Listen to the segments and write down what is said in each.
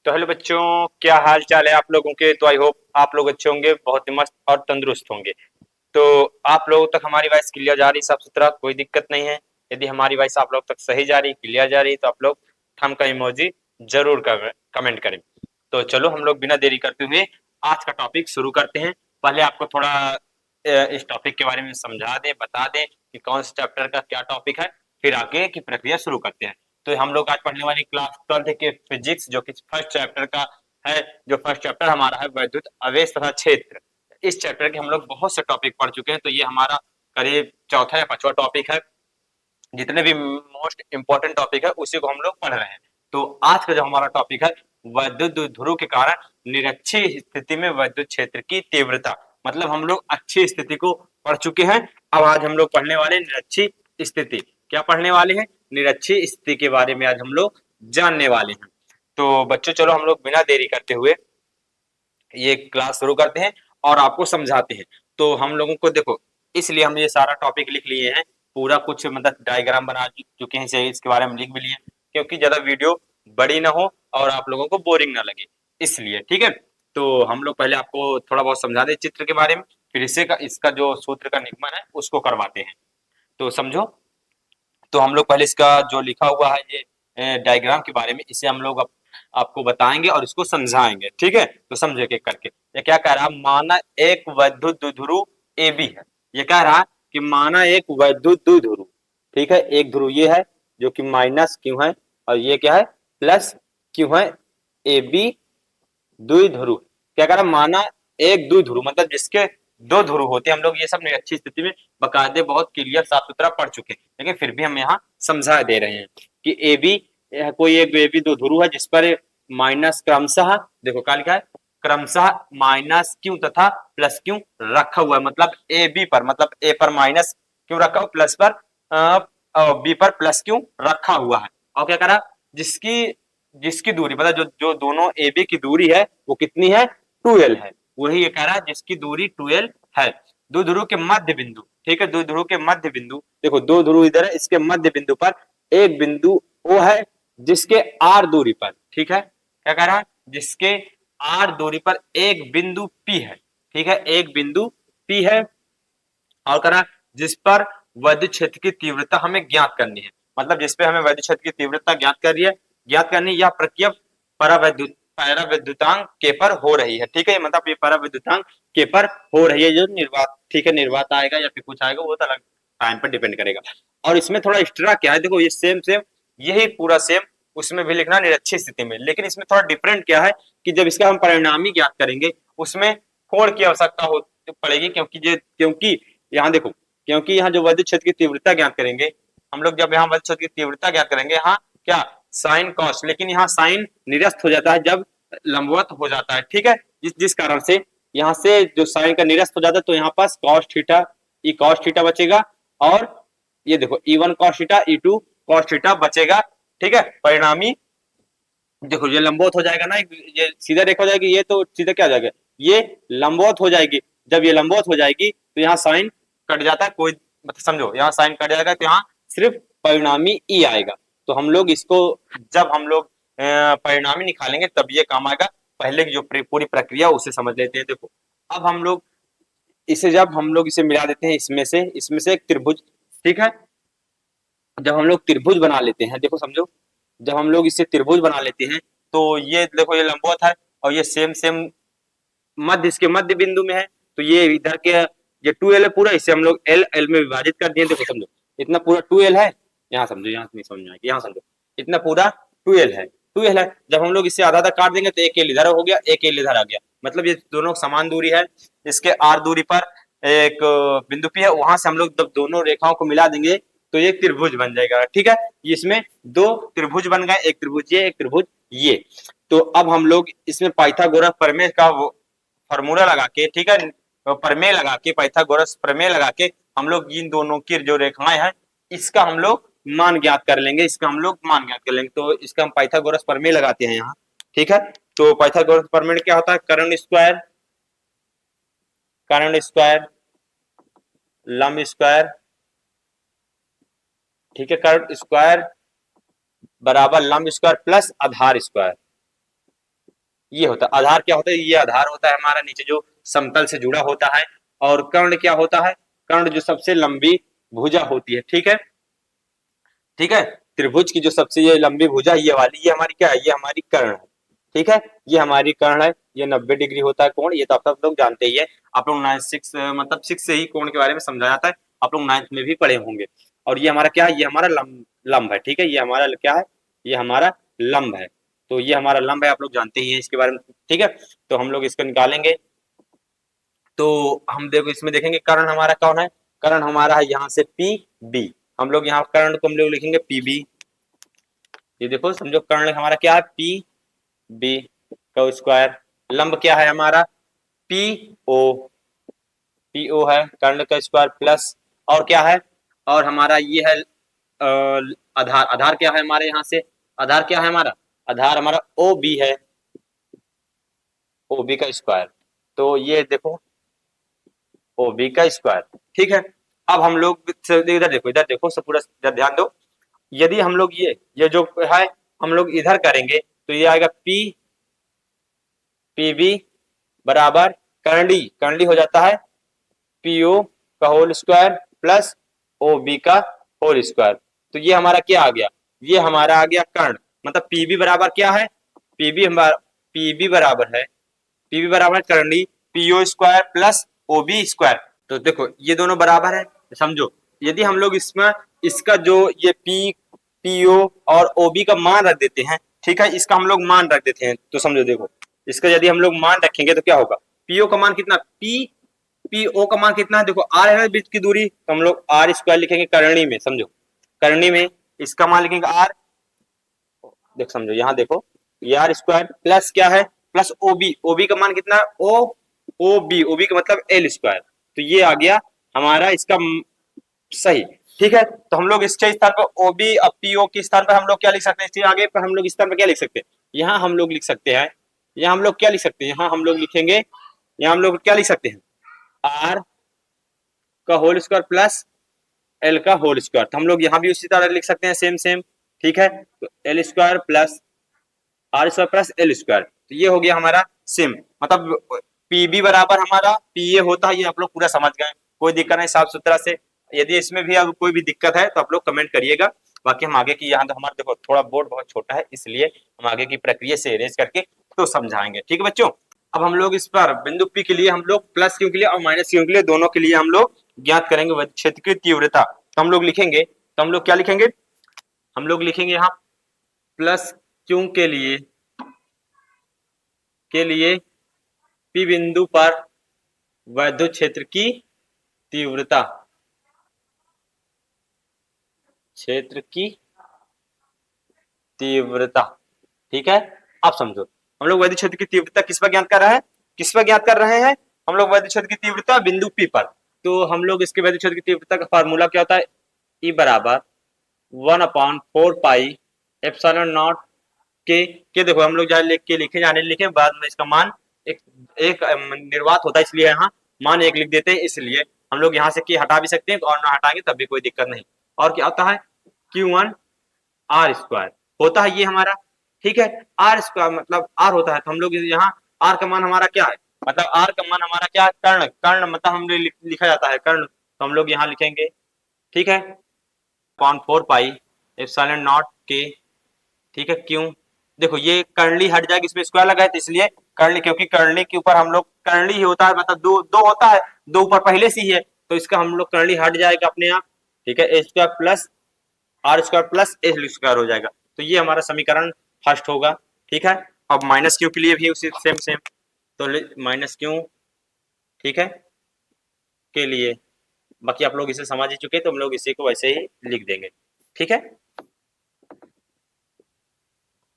तो हेलो बच्चों, क्या हाल चाल है आप लोगों के। तो आई होप आप लोग अच्छे होंगे, बहुत ही मस्त और तंदुरुस्त होंगे। तो आप लोगों तक हमारी वॉइस क्लियर जा रही, साफ सुथरा, कोई दिक्कत नहीं है। यदि हमारी वॉइस आप लोग तक सही जा रही, क्लियर जा रही, तो आप लोग थंब का इमोजी जरूर कमेंट करें। तो चलो हम लोग बिना देरी करते हुए आज का टॉपिक शुरू करते हैं। पहले आपको थोड़ा इस टॉपिक के बारे में समझा दें, बता दें कि कौन से चैप्टर का क्या टॉपिक है, फिर आगे की प्रक्रिया शुरू करते हैं। तो हम लोग आज पढ़ने वाली क्लास 12th के फिजिक्स, जो कि फर्स्ट चैप्टर का है। जो फर्स्ट चैप्टर हमारा है वैद्युत आवेश तथा क्षेत्र। इस चैप्टर के हम लोग बहुत से टॉपिक पढ़ चुके हैं, तो ये हमारा करीब चौथा या पांचवा टॉपिक है। जितने भी मोस्ट इंपॉर्टेंट टॉपिक है उसी को हम लोग पढ़ रहे हैं। तो आज का जो हमारा टॉपिक है, वैद्युत ध्रुव के कारण निरक्षीय स्थिति में वैद्युत क्षेत्र की तीव्रता। मतलब हम लोग अच्छी स्थिति को पढ़ चुके हैं। अब आज हम लोग पढ़ने वाले निरक्षीय स्थिति। क्या पढ़ने वाले हैं? निरक्षीय स्थिति के बारे में आज हम लोग जानने वाले हैं। तो बच्चों चलो हम लोग बिना देरी करते हुए ये क्लास शुरू करते हैं और आपको समझाते हैं। तो हम लोगों को देखो, इसलिए हम ये सारा टॉपिक लिख लिए हैं, पूरा कुछ मतलब डायग्राम बना चुके हैं, इसके बारे में लिख भी लिए, क्योंकि ज्यादा वीडियो बड़ी ना हो और आप लोगों को बोरिंग ना लगे, इसलिए। ठीक है, तो हम लोग पहले आपको थोड़ा बहुत समझा दें चित्र के बारे में, फिर इसका जो सूत्र का निगमन है उसको करवाते हैं। तो समझो। तो हम लोग पहले इसका जो लिखा हुआ है ये डायग्राम के बारे में, इसे हम लोग आपको बताएंगे और इसको समझाएंगे। ठीक है, तो समझो एक एक करके। ये क्या कह रहा है? माना एक वैद्युत द्विध्रुव ए बी है। ये कह रहा है कि माना एक वैद्युत द्विध्रुव, ठीक है, एक ध्रुव ये है जो कि माइनस क्यू है, और ये क्या है? प्लस क्यू है। ए बी द्विध्रुव। क्या कह रहा है? माना एक द्विध्रुव, मतलब जिसके दो ध्रुव होते हैं। हम लोग ये सब अच्छी स्थिति में बकायदे बहुत क्लियर साफ सुथरा पढ़ चुके हैं, लेकिन फिर भी हम यहाँ समझा दे रहे हैं कि ए बी, कोई एक ए बी दो ध्रुव है जिस पर माइनस क्रमशः, देखो क्या लिखा है, क्रमशः माइनस क्यू तथा प्लस क्यू रखा हुआ है। मतलब ए बी पर, मतलब ए पर माइनस क्यू रखा हुआ, प्लस पर बी पर प्लस क्यू रखा हुआ है। और क्या करा? जिसकी जिसकी दूरी, मतलब जो जो दोनों ए बी की दूरी है वो कितनी है? 2l है। वही ये कह रहा है जिसकी दूरी 2l है। दो ध्रुव के मध्य बिंदु, ठीक है, दो ध्रुव के मध्य बिंदु, देखो दो ध्रुव इधर है, इसके मध्य बिंदु पर एक बिंदु ओ है जिसके आर दूरी पर, ठीक है, क्या कह रहा है? जिसके आर दूरी पर एक बिंदु पी है, ठीक है, एक बिंदु पी है। और कह रहा है जिस पर वैद्युत क्षेत्र की तीव्रता हमें ज्ञात करनी है। मतलब जिस पे हमें वैद्युत क्षेत्र की तीव्रता ज्ञात करनी, यह प्रक्रिया परावैद्युतांक के पर हो रही है। ठीक है, मतलब ये परावैद्युतांक के पर हो रही है, जो निर्वात, ठीक है, निर्वात आएगा या फिर कुछ आएगा, वो तो अलग टाइम पर डिपेंड करेगा। और इसमें थोड़ा एक्स्ट्रा क्या है, देखो ये सेम सेम यही पूरा सेम उसमें भी लिखना निरक्षीय स्थिति में, लेकिन इसमें थोड़ा डिफरेंट क्या है कि जब इसका हम परिणामी ज्ञात करेंगे उसमें कोण की आवश्यकता हो पड़ेगी, क्योंकि यहाँ देखो, क्योंकि यहाँ जो वैद्युत क्षेत्र की तीव्रता ज्ञात करेंगे हम लोग, जब यहाँ वैद्युत क्षेत्र की तीव्रता ज्ञात करेंगे, यहाँ क्या साइन कॉस, लेकिन यहाँ साइन निरस्त हो जाता है जब लंबवत हो जाता है। ठीक है, जिस कारण से यहाँ से जो साइन का निरस्त हो जाता है, तो यहाँ पास cos theta, e cos theta बचेगा, और ये देखो E1 cos theta, E2 cos theta बचेगा। ठीक है, परिणामी देखो ये लंबवत हो जाएगा ना, ये सीधा रेखा हो जाएगी, ये तो सीधा क्या हो जाएगा, ये लंबवत हो जाएगी। जब ये लंबवत हो जाएगी तो यहाँ साइन कट जाता है, कोई मतलब समझो यहाँ साइन कट जाएगा, तो यहाँ सिर्फ परिणामी ई आएगा। तो हम लोग इसको, जब हम लोग परिणामी निकालेंगे तब ये काम आएगा। पहले की जो पूरी प्रक्रिया उसे समझ लेते हैं। देखो अब हम लोग इसे, जब हम लोग इसे मिला देते हैं इसमें से एक त्रिभुज, ठीक है, जब हम लोग त्रिभुज बना लेते हैं, देखो समझो, जब हम लोग इसे त्रिभुज बना लेते हैं तो ये देखो ये लंबवत है, और ये सेम सेम मध्य, इसके मध्य बिंदु में है। तो ये इधर के ये 2l है पूरा, इसे हम लोग एल एल में विभाजित कर दिए। देखो समझो, इतना पूरा 2l है। यहाँ समझो, यहाँ नहीं समझ में आएगी, यहाँ समझो, इतना पूरा 2l है, 2l है। जब हम लोग इसे आधा आधा काट देंगे तो एक एल इधर हो गया, एक एल इधर आ गया। मतलब ये दोनों समान दूरी है। इसके आर दूरी पर एक बिंदु पी है, वहां से हम लोग जब दोनों रेखाओं को मिला देंगे तो ये त्रिभुज बन जाएगा। ठीक है, इसमें दो त्रिभुज बन गए, एक त्रिभुज ये, एक त्रिभुज ये। तो अब हम लोग इसमें पाइथागोरस प्रमेय का वो फॉर्मूला लगा के, ठीक है, प्रमेय लगा के, पाइथागोरस प्रमेय लगा के हम लोग इन दोनों की जो रेखाएं हैं इसका हम लोग मान ज्ञात कर लेंगे, इसका हम लोग मान ज्ञात कर लेंगे। तो इसका हम पाइथागोरस प्रमेय लगाते हैं यहाँ। ठीक है, तो पाइथागोरस प्रमेय क्या होता है? कर्ण स्क्वायर, कर्ण स्क्वायर, लंब स्क्वायर, ठीक है, कर्ण स्क्वायर बराबर लंब स्क्वायर प्लस आधार स्क्वायर। ये होता है आधार। क्या होता है? ये आधार होता है हमारा नीचे जो समतल से जुड़ा होता है। और कर्ण क्या होता है? कर्ण जो सबसे लंबी भुजा होती है। ठीक है, ठीक है। त्रिभुज की जो सबसे ये लंबी भुजा ये वाली, ये हमारी क्या है? ये हमारी कर्ण है। ठीक है, ये हमारी कर्ण है। ये 90 डिग्री होता है कोण, ये तो आप सब लोग जानते ही है। आप लोग 6 मतलब 6 से ही कोण के बारे में समझा जाता है, आप लोग 9th में भी पढ़े होंगे। और ये हमारा क्या है? ये हमारा लंब है। ठीक है, ये हमारा क्या है? ये हमारा लंब है। तो ये हमारा लंब है, आप लोग जानते ही हैं इसके बारे में। ठीक है, तो हम लोग इसको निकालेंगे। तो हम देखो इसमें देखेंगे कर्ण हमारा कौन है? कर्ण हमारा है यहाँ से पी बी। हम लोग यहाँ कर्ण को हम लोग लिखेंगे पी बी। ये देखो समझो, कर्ण हमारा क्या है? पी बी का स्क्वायर। लंब क्या है हमारा? P O. पी ओ है कर्ण का स्क्वायर प्लस, और क्या है? और हमारा ये है आधार। आधार क्या है हमारे यहाँ से? आधार क्या है हमारा? आधार हमारा ओ बी है, ओ बी का स्क्वायर। तो ये देखो ओ बी का स्क्वायर। ठीक है, अब हम लोग इधर देखो, इधर देखो सब पूरा इधर ध्यान दो। यदि हम लोग ये जो है हम लोग इधर करेंगे तो ये आएगा पी पी बी बराबर कर्ली, कर्ली हो जाता है पीओ का whole square plus O B का होल स्क्वायर। तो ये हमारा क्या आ गया? ये हमारा आ गया कर्ण। मतलब पीबी बराबर क्या है? पीबी हमारा पीबी बराबर है, पीबी बराबर करंडी पीओ स्क्वायर प्लस ओबी स्क्वायर। तो देखो ये दोनों बराबर है, समझो। यदि हम लोग इसमें इसका जो ये पी पीओ और ओबी का मान रख देते हैं, ठीक है, इसका हम लोग मान रख देते हैं, तो समझो देखो इसका यदि हम लोग मान रखेंगे तो क्या होगा? पीओ का मान कितना? पीओ का मान कितना है? देखो आर है ना बीच की दूरी, तो हम लोग आर स्क्वायर लिखेंगे करणी में, समझो करणी में इसका मान लिखेंगे आर। देख समझो यहाँ देखो, ये आर स्क्वायर प्लस क्या है? प्लस ओबी। ओबी का मान कितना है? O B. ओबी का मतलब एल स्क्वायर। तो ये आ गया हमारा इसका सही। ठीक है, तो हम लोग इसके स्थान पर ओबी और पीओ के स्थान पर हम लोग क्या लिख सकते हैं? इसके आगे पर हम लोग स्थान पर क्या लिख सकते हैं? यहाँ हम लोग लिख सकते हैं, यहाँ हम लोग क्या लिख सकते हैं? यहाँ हम लोग लिखेंगे, यहाँ हम लोग क्या लिख सकते हैं? आर का होल स्क्वायर प्लस एल का होल स्क्वायर। तो हम लोग यहाँ भी उसी तरह लिख सकते हैं, सेम सेम। ठीक है, तो L square plus R square plus L square. तो ये हो गया हमारा सेम। मतलब पीबी बराबर हमारा पीए होता है, ये आप लोग पूरा समझ गए, कोई दिक्कत नहीं साफ सुथरा से। यदि इसमें भी अब कोई भी दिक्कत है तो आप लोग कमेंट करिएगा। बाकी हम आगे की, यहाँ तो हमारा देखो थोड़ा बोर्ड बहुत छोटा है, इसलिए हम आगे की प्रक्रिया से इरेज करके तो समझाएंगे। ठीक है बच्चों, अब हम लोग इस पर बिंदु पी के लिए हम लोग प्लस क्यू के लिए और माइनस क्यू के लिए दोनों के लिए हम लोग ज्ञात करेंगे विद्युत क्षेत्र की तीव्रता। तो हम लोग लिखेंगे, तो हम लोग क्या लिखेंगे? हम लोग लिखेंगे यहाँ प्लस क्यू के लिए पी बिंदु पर विद्युत क्षेत्र की तीव्रता, क्षेत्र की तीव्रता। ठीक है, आप समझो हम लोग विद्युत क्षेत्र की तीव्रता किस पर ज्ञात कर रहे हैं? किस पर ज्ञात कर रहे हैं? हम लोग विद्युत क्षेत्र की तीव्रता बिंदु पी पर। तो हम लोग इसके विद्युत क्षेत्र की तीव्रता का फार्मूला क्या होता है? ई बराबर 1/4 पाई एप्सिलॉन नॉट के देखो हम लोग जहाँ लिख के लिखे जाने लिखे बाद में इसका मान एक एक निर्वात होता है, इसलिए यहाँ मान एक लिख देते हैं। इसलिए हम लोग यहाँ से के हटा भी सकते हैं और ना हटाएंगे तब भी कोई दिक्कत नहीं। और क्या होता है? Q1 आर स्क्वायर होता है ये हमारा। ठीक है, आर स्क्वायर मतलब आर होता है, तो हम लोग यहाँ आर का मान हमारा क्या है? मतलब आर का मान हमारा क्या है? कर्ण। कर्ण मतलब हम लिखा जाता है कर्ण, तो हम लोग यहाँ लिखेंगे। ठीक है, 0.4 पाई एप्सिलॉन नॉट के। ठीक है, क्यों? देखो ये कर्ली हट जाएगी, इसमें स्क्वायर लगा है तो इसलिए कर्ली, क्योंकि कर्ली के ऊपर हम लोग कर्ली ही होता है, मतलब दो दो होता है, दो ऊपर पहले से ही है, तो इसका हम लोग कर्ली हट जाएगा अपने आप। ठीक है, A square plus R square plus L square हो जाएगा। तो ये हमारा समीकरण फर्स्ट होगा। ठीक है, अब माइनस क्यू के लिए भी उसी सेम सेम, तो माइनस क्यू, ठीक है, के लिए, बाकी आप लोग इसे समझ ही चुके, तो हम लोग इसी को वैसे ही लिख देंगे। ठीक है,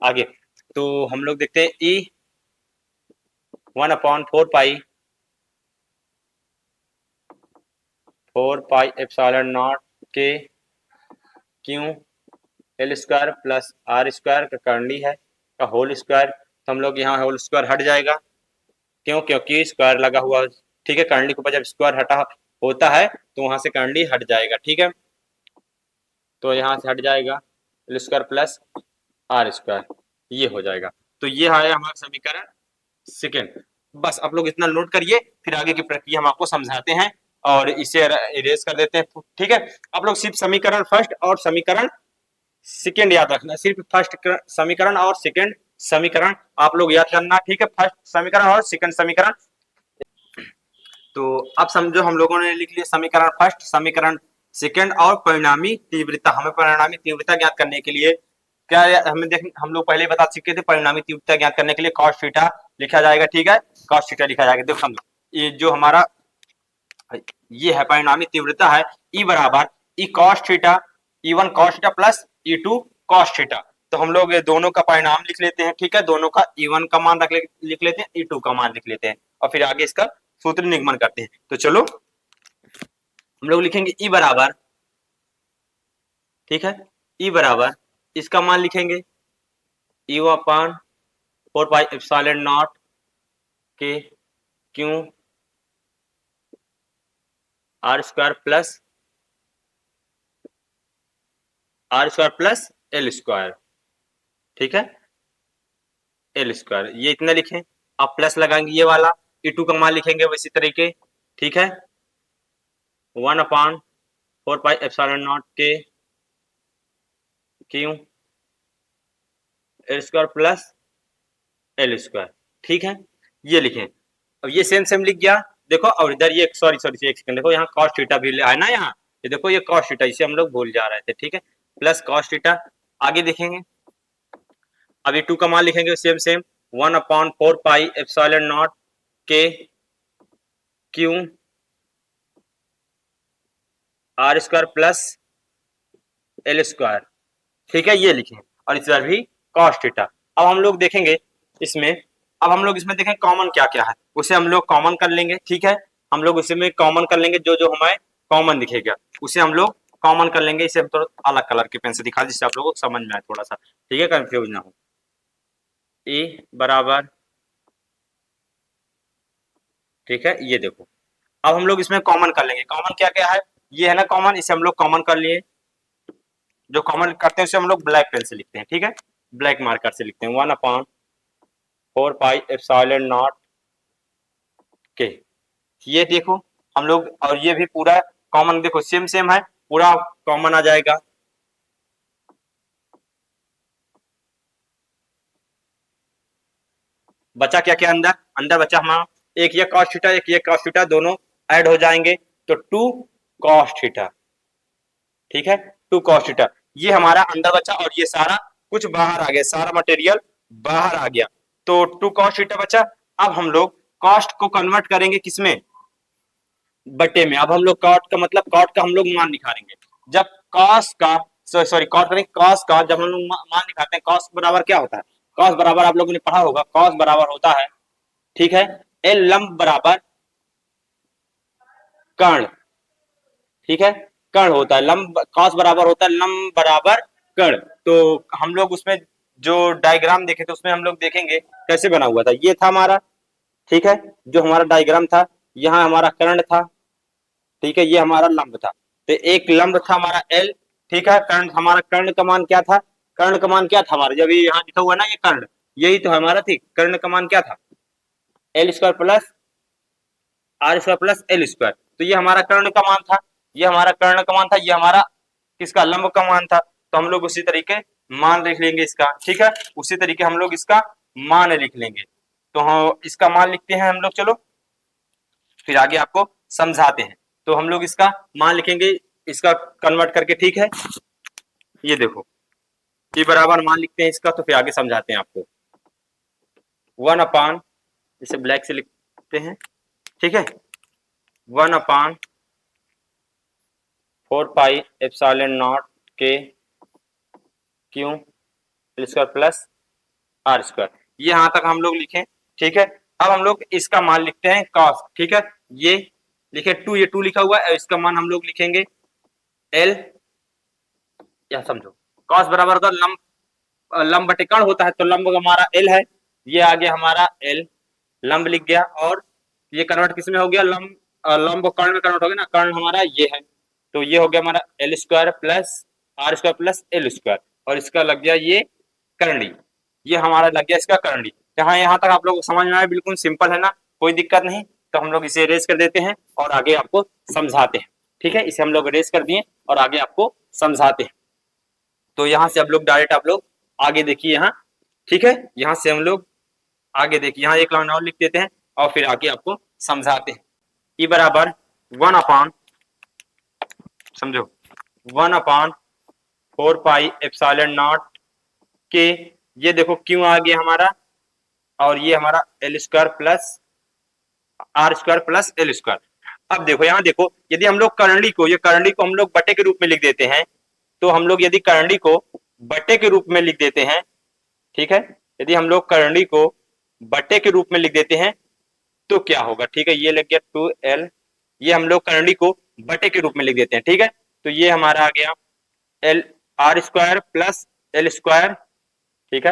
आगे तो हम लोग देखते हैं E 1/4 pi 4 pi epsilon naught के Q L square plus R square का कर्ली है का होल स्क्वायर। तो हम लोग यहाँ होल स्क्वायर हट जाएगा, क्यों? क्योंकि स्क्वायर लगा हुआ। ठीक है, कर्ली के ऊपर जब स्क्वायर हटा होता है तो वहां से कर्ली हट जाएगा। ठीक है, तो यहाँ से हट जाएगा L square plus R square, ये हो जाएगा। तो ये है हमारा समीकरण सेकेंड। बस आप लोग इतना नोट करिए, फिर आगे की प्रक्रिया हम आपको समझाते हैं और इसे इरेज कर देते हैं। ठीक है, आप लोग सिर्फ समीकरण फर्स्ट और समीकरण सेकेंड याद रखना, सिर्फ फर्स्ट समीकरण और सेकेंड समीकरण आप लोग याद करना। ठीक है, फर्स्ट समीकरण और सेकेंड समीकरण। तो अब समझो हम लोगों ने लिख लिया समीकरण फर्स्ट, समीकरण सेकेंड और परिणामी तीव्रता। हमें परिणामी तीव्रता ज्ञात करने के लिए क्या हमें देख, हम लोग पहले बता चुके थे, परिणामी तीव्रता ज्ञात करने के लिए cos थीटा लिखा जाएगा। ठीक है, cos थीटा लिखा जाएगा। देखो समझो, ये जो हमारा ये है परिणामी तीव्रता है, ई बराबर ई cos theta, E1 cos theta plus E2 cos theta. तो हम लोग दोनों का परिणाम लिख लेते हैं। ठीक है, दोनों का E1 का मान लिख लेते हैं, E2 का मान लिख लेते हैं और फिर आगे इसका सूत्र निगमन करते हैं। तो चलो हम लोग लिखेंगे ई बराबर, ठीक है, ई बराबर इसका मान लिखेंगे यू अपान 4 पाई एप्सिलॉन नॉट के Q R square plus L square. ठीक है, एल स्क्वायर ये इतना लिखें। अब प्लस लगाएंगे ये वाला, E2 का मान लिखेंगे वैसी तरीके। ठीक है, 1 अपान 4 पाई एप्सिलॉन नॉट के Q L square plus L square. ठीक है, ये लिखें। अब ये सेम लिख गया। देखो और इधर ये सॉरी एक सेकंड, देखो यहाँ cos थीटा भी है ना, यहाँ ये देखो ये cos थीटा, इसे हम लोग भूल जा रहे थे। ठीक है, प्लस cos थीटा। आगे देखेंगे, अब ये 2 का मान लिखेंगे same 1 upon 4 pi epsilon naught के Q R square plus L square. ठीक है, ये लिखें और इस बार भी cos थीटा। अब हम लोग देखेंगे इसमें, अब हम लोग इसमें देखें कॉमन क्या क्या है, उसे हम लोग कॉमन कर लेंगे। ठीक है, हम लोग उसे में कॉमन कर लेंगे, जो जो हमें कॉमन दिखेगा उसे हम लोग कॉमन कर लेंगे। इसे हम थोड़ा अलग कलर के पेन से दिखा, जिससे आप लोगों को समझ में आए थोड़ा सा। ठीक है, कंफ्यूज ना हो। ए बराबर, ठीक है, ये देखो अब हम लोग इसमें कॉमन कर लेंगे। कॉमन क्या क्या है, ये है ना कॉमन, इसे हम लोग कॉमन कर लिए। जो कॉमन करते हैं उसे हम लोग ब्लैक पेन से लिखते हैं। ठीक है, ब्लैक मार्कर से लिखते हैं 1 अपॉन 4 पाई एप्सिलॉन नॉट के। ये देखो हम लोग, और ये भी पूरा कॉमन, देखो सेम है, पूरा कॉमन आ जाएगा। बचा क्या क्या अंदर, अंदर बचा हमारा एक ये cos थीटा, एक ये cos थीटा, दोनों ऐड हो जाएंगे तो 2 cos थीटा। ठीक है, 2 cos थीटा ये हमारा अंदर बचा और ये सारा कुछ बाहर आ गया, सारा मटेरियल बाहर आ गया तो 2 cos थीटा बचा। अब हम लोग कॉस्ट को कन्वर्ट करेंगे किसमें, बटे में। अब हम लोग कॉट का मतलब कॉट का हम लोग मान निकालेंगे। जब कॉस का सॉरी कॉट करेंगे, कॉस का जब हम लोग मान निकालते हैं, कॉस बराबर क्या होता है, कॉस बराबर आप लोगों ने पढ़ा होगा, कॉस बराबर होता है, ठीक है, एल लंब बराबर कर्ण। ठीक है, कर्ण होता है लंब, कॉस बराबर होता है लंब बराबर कर्ण। तो हम लोग उसमें जो डायग्राम देखे थे उसमें हम लोग देखेंगे कैसे बना हुआ था। ये था हमारा, ठीक है, जो हमारा डायग्राम था, यहाँ हमारा कर्ण था। ठीक है, ये हमारा लंब था, तो एक लंब था हमारा एल। ठीक है, कर्ण, हमारा कर्ण का मान क्या था, कर्ण का मान क्या था हमारा, जब यहाँ लिखा हुआ ना ये कर्ण, यही तो हमारा थी, कर्ण का मान क्या था, L square plus R square plus L square. तो ये हमारा कर्ण का मान था, ये हमारा कर्ण का मान था, ये हमारा किसका, लंब का मान था। तो हम लोग उसी तरीके मान लिख लेंगे इसका। ठीक है, उसी तरीके हम लोग इसका मान लिख लेंगे। तो हम इसका मान लिखते हैं हम लोग, चलो फिर आगे आपको समझाते हैं। तो हम लोग इसका मान लिखेंगे, इसका कन्वर्ट करके। ठीक है, ये देखो ये बराबर मान लिखते हैं इसका, तो फिर आगे समझाते हैं आपको। 1 अपान, इसे ब्लैक से लिखते हैं, ठीक है, 1 अपान 4 पाई एप्सिलॉन नॉट के Q L square plus R square. ये यहां तक हम लोग लिखें। ठीक है, अब हम लोग इसका मान लिखते हैं कॉस। ठीक है, ये लिखे 2, ये 2 लिखा हुआ है, इसका मान हम लोग लिखेंगे एल, या समझो कॉस बराबर होता है लंब बटे कर्ण होता है, तो लंब हमारा एल है, ये आ गया हमारा एल, लंब लिख गया। और ये कन्वर्ट किस में हो गया, लंब कर्ण में कन्वर्ट हो गया ना, कर्ण हमारा ये है, तो ये हो गया हमारा L square plus R square plus L square, और इसका लग गया ये करणी, ये हमारा लग गया इसका करणी। यहाँ तक आप लोग को समझ में आया? बिल्कुल सिंपल है ना, कोई दिक्कत नहीं। तो हम लोग इसे इरेज कर देते हैं और आगे आपको समझाते हैं। ठीक है, इसे हम लोग इरेज कर दिए और आगे आपको समझाते हैं। तो यहाँ से आप लोग डायरेक्ट आप लोग आगे देखिए यहाँ। ठीक है, यहाँ से हम लोग आगे देखिए, यहाँ एक लाइन और लिख देते हैं और फिर आगे आपको समझाते हैं। ई बराबर 1/, समझो, 1/4 पाई एप्सिलॉन नॉट के, ये देखो क्यों आ गया हमारा, और ये हमारा L square plus R square plus L square. अब देखो यहाँ देखो, यदि हम लोग करंडी को, ये करंडी को हम लोग बटे के रूप में लिख देते हैं, तो हम लोग यदि करंडी को बटे के रूप में लिख देते हैं, ठीक है, यदि हम लोग करंडी को बटे के रूप में लिख देते हैं तो क्या होगा? ठीक है, ये लग गया 2l, ये हम लोग करंडी को बटे के रूप में लिख देते हैं। ठीक है, तो ये हमारा आ गया L R square plus L square. ठीक है,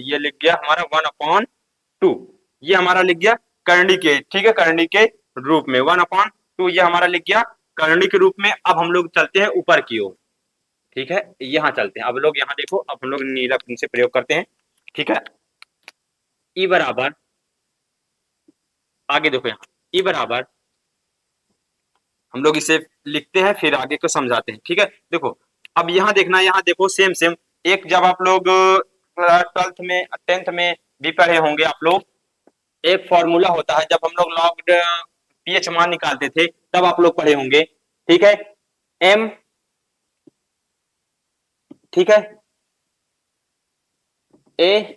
ये लिख गया हमारा 1/2, ये हमारा लिख गया करंडी के, ठीक है, करंडी के रूप में 1/2, ये हमारा लिख गया करंडी के रूप में। अब हम लोग चलते हैं ऊपर की ओर। ठीक है, यहाँ चलते हैं, अब लोग यहाँ देखो, अब हम लोग नीला से प्रयोग करते हैं। ठीक है, ई बराबर, आगे देखो यहाँ ई बराबर, हम लोग इसे लिखते हैं फिर आगे को समझाते हैं। ठीक है, देखो अब यहाँ देखना, यहाँ देखो सेम सेम, एक जब आप लोग 12th में 10th में भी पढ़े होंगे आप लोग, एक फॉर्मूला होता है, जब हम लोग लॉग पीएच मान निकालते थे तब आप लोग पढ़े होंगे। ठीक है, एम, ठीक है, ए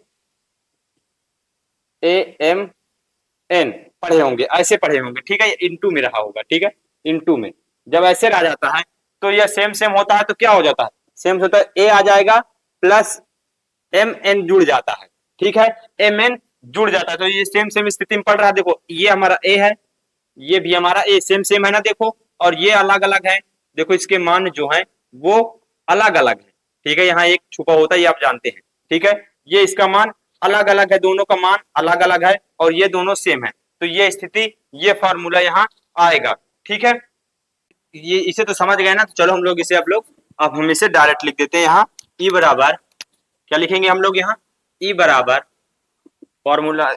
एम एन पढ़े होंगे, ऐसे पढ़े होंगे। ठीक है, इनटू में रहा होगा। ठीक है, इनटू में जब ऐसे रह जाता है तो यह सेम सेम होता है, तो क्या हो जाता है? सेम होता है, ए आ जाएगा प्लस एम एन जुड़ जाता है। ठीक है, एम एन जुड़ जाता है, तो ये सेम सेम स्थिति में पड़ रहा है। देखो ये हमारा ए है, ये भी हमारा ए, सेम सेम है ना, देखो, और ये अलग अलग है, देखो इसके मान जो है वो अलग अलग है। ठीक है, यहाँ एक छुपा होता है, ये आप जानते हैं। ठीक है, ये इसका मान अलग अलग है, दोनों का मान अलग अलग है, और ये दोनों सेम है, तो ये स्थिति, ये फॉर्मूला यहाँ आएगा। ठीक है, ये इसे तो समझ गए ना, तो चलो हम लोग इसे अब हम इसे डायरेक्ट लिख देते हैं। यहाँ ई बराबर, क्या लिखेंगे हम लोग यहाँ? ई बराबर फॉर्मूला,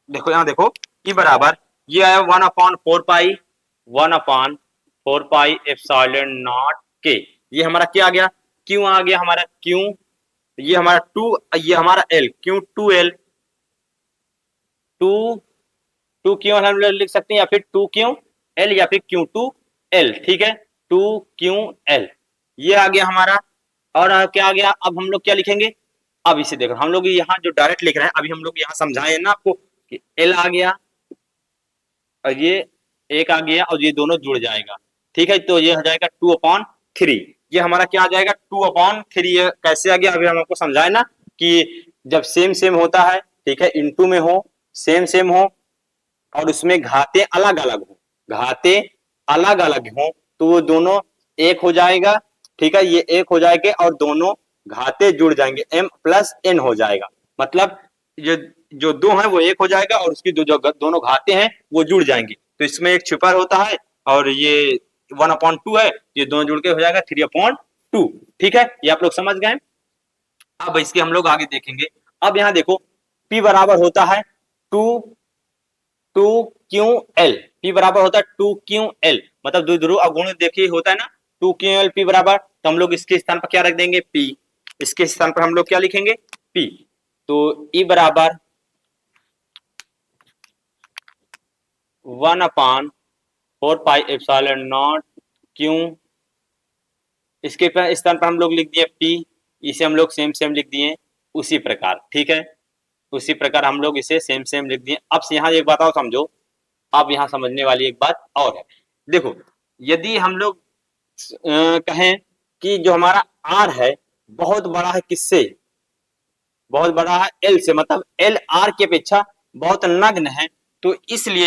देखो यहाँ देखो, ई बराबर ये आया 1/4 पाई, 1/4 पाई एप्सिलॉन नॉट के, ये हमारा क्या आ गया? क्यों आ गया हमारा, क्यों, ये हमारा 2, ये हमारा एल, क्यों 2l, 2 क्यों हम लोग लिख सकते हैं, या फिर 2 क्यों एल, या फिर क्यों 2l। ठीक है, 2 क्यों एल, ये आ गया हमारा। और क्या आ गया? अब हम लोग क्या लिखेंगे? अब इसे देखो, हम लोग यहाँ जो डायरेक्ट लिख रहे हैं, अभी हम लोग यहाँ समझाए ना आपको कि एल आ गया और ये एक आ गया और ये दोनों जुड़ जाएगा। ठीक है, तो ये हो जाएगा 2/3, ये हमारा क्या आ जाएगा? 2/3। ये कैसे आ गया? अभी हम आपको समझाए ना कि जब सेम सेम होता है, ठीक है, इनटू में हो, सेम सेम हो, और उसमें घाते अलग अलग हो, घाते अलग अलग हो, तो वो दोनों एक हो जाएगा। ठीक है, ये एक हो जाएंगे और दोनों घाते जुड़ जाएंगे, m प्लस n हो जाएगा। मतलब ये जो दो है वो एक हो जाएगा और उसकी जो दोनों घाते हैं वो जुड़ जाएंगे। तो इसमें एक छुपा होता है और ये 1/2 है, ये दोनों जुड़ के हो जाएगा 3/2। ठीक है, ये आप लोग समझ गए। अब इसके हम लोग आगे देखेंगे। अब यहाँ देखो, P बराबर होता है 2QL, P बराबर होता है 2QL, मतलब द्विध्रुव अवगुण देखिए होता है ना 2QL P बराबर, तो हम लोग इसके स्थान पर क्या रख देंगे? P, इसके स्थान पर हम लोग क्या लिखेंगे? P। तो E बराबर 1/4 पाई एप्सिलॉन नॉट Q, इसके स्थान पर हम लोग लिख दिए P, इसे हम लोग सेम सेम लिख दिए उसी प्रकार। ठीक है, उसी प्रकार हम लोग इसे सेम सेम लिख दिए। अब यहाँ एक बात और समझो, अब यहाँ समझने वाली एक बात और है। देखो, यदि हम लोग कहें कि जो हमारा R है बहुत बड़ा है, किससे? बहुत बड़ा है L से, मतलब L R की अपेक्षा बहुत नग्न है, तो इसलिए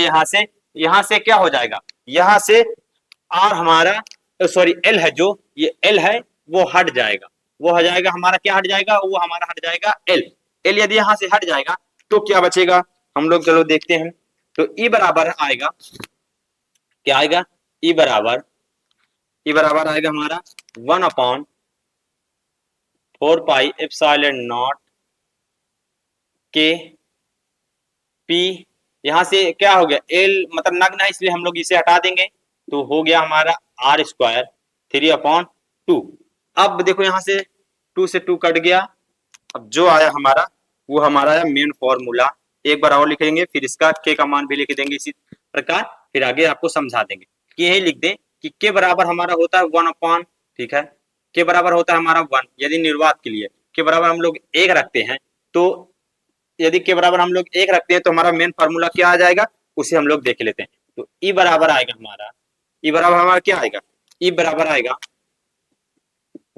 यहाँ से क्या हो जाएगा? यहाँ से R हमारा, सॉरी L है, जो ये L है वो हट जाएगा, वो हो जाएगा हमारा, क्या हट जाएगा? वो हमारा हट जाएगा L। L यदि यहाँ से हट जाएगा तो क्या बचेगा? हम लोग चलो देखते हैं। तो E बराबर आएगा, क्या आएगा? E बराबर आएगा हमारा 1/4 पाई एप्सिलॉन नॉट के पी, यहां से क्या हो गया, एल मतलब नग्न है इसलिए हम लोग इसे हटा देंगे, तो हो गया हमारा आर स्क्वायर 3/2। अब देखो यहां से 2 से 2 कट गया, अब जो आया हमारा वो हमारा आया मेन फॉर्मूला। एक बार और लिखेंगे, फिर इसका के का मान भी लिख देंगे इसी प्रकार, फिर आगे आपको समझा देंगे कि यही लिख दें कि के बराबर हमारा होता है 1/, ठीक है, के बराबर होता है हमारा 1। यदि निर्वात के लिए के बराबर हम लोग 1 रखते हैं, तो यदि के बराबर हम लोग 1 रखते हैं तो हमारा मेन फार्मूला क्या आ जाएगा, उसे हम लोग देख लेते हैं। तो ई बराबर आएगा हमारा, ई बराबर हमारा क्या आएगा, ई बराबर आएगा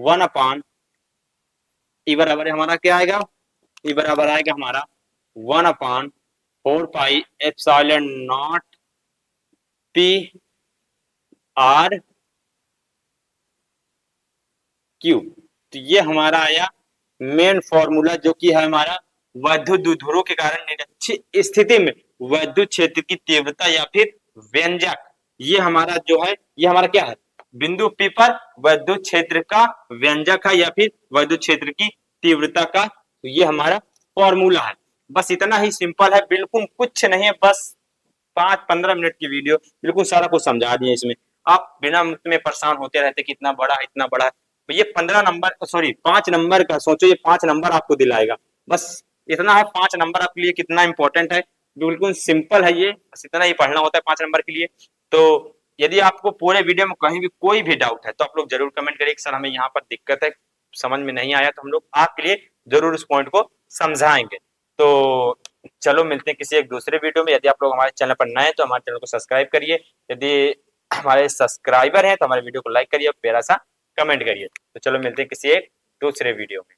1/, ई बराबर हमारा क्या आएगा, ई बराबर आएगा हमारा 1/4πε0 पी आर क्यू। तो ये हमारा आया मेन फॉर्मूला, जो कि है हमारा वैद्युत द्विध्रुवों के कारण निरक्षित स्थिति में वैद्युत क्षेत्र की तीव्रता या फिर व्यंजक। ये हमारा जो है, ये हमारा क्या है, बिंदु P पर वैद्युत क्षेत्र का व्यंजक है या फिर वैद्युत क्षेत्र की तीव्रता का। तो ये हमारा फॉर्मूला है। बस इतना ही सिंपल है, बिल्कुल कुछ नहीं है, बस 5-15 मिनट की वीडियो, बिल्कुल सारा कुछ समझा दिए इसमें। आप बिना में परेशान होते रहते कि इतना बड़ा है इतना बड़ा है, तो ये 15 नंबर सॉरी 5 नंबर का सोचो, ये 5 नंबर आपको दिलाएगा। बस इतना है, 5 नंबर आपके लिए कितना इंपॉर्टेंट है, बिल्कुल सिंपल है ये, बस इतना ही पढ़ना होता है 5 नंबर के लिए। तो यदि आपको पूरे वीडियो में कहीं भी कोई भी डाउट है तो आप लोग जरूर कमेंट करिए कि सर हमें यहाँ पर दिक्कत है, समझ में नहीं आया, तो हम लोग आपके लिए जरूर उस पॉइंट को समझाएंगे। तो चलो मिलते हैं किसी एक दूसरे वीडियो में। यदि आप लोग हमारे चैनल पर नए हैं तो हमारे चैनल को सब्सक्राइब करिए, यदि हमारे सब्सक्राइबर हैं तो हमारे वीडियो को लाइक करिए, प्यारा सा कमेंट करिए। तो चलो मिलते हैं किसी एक दूसरे वीडियो में।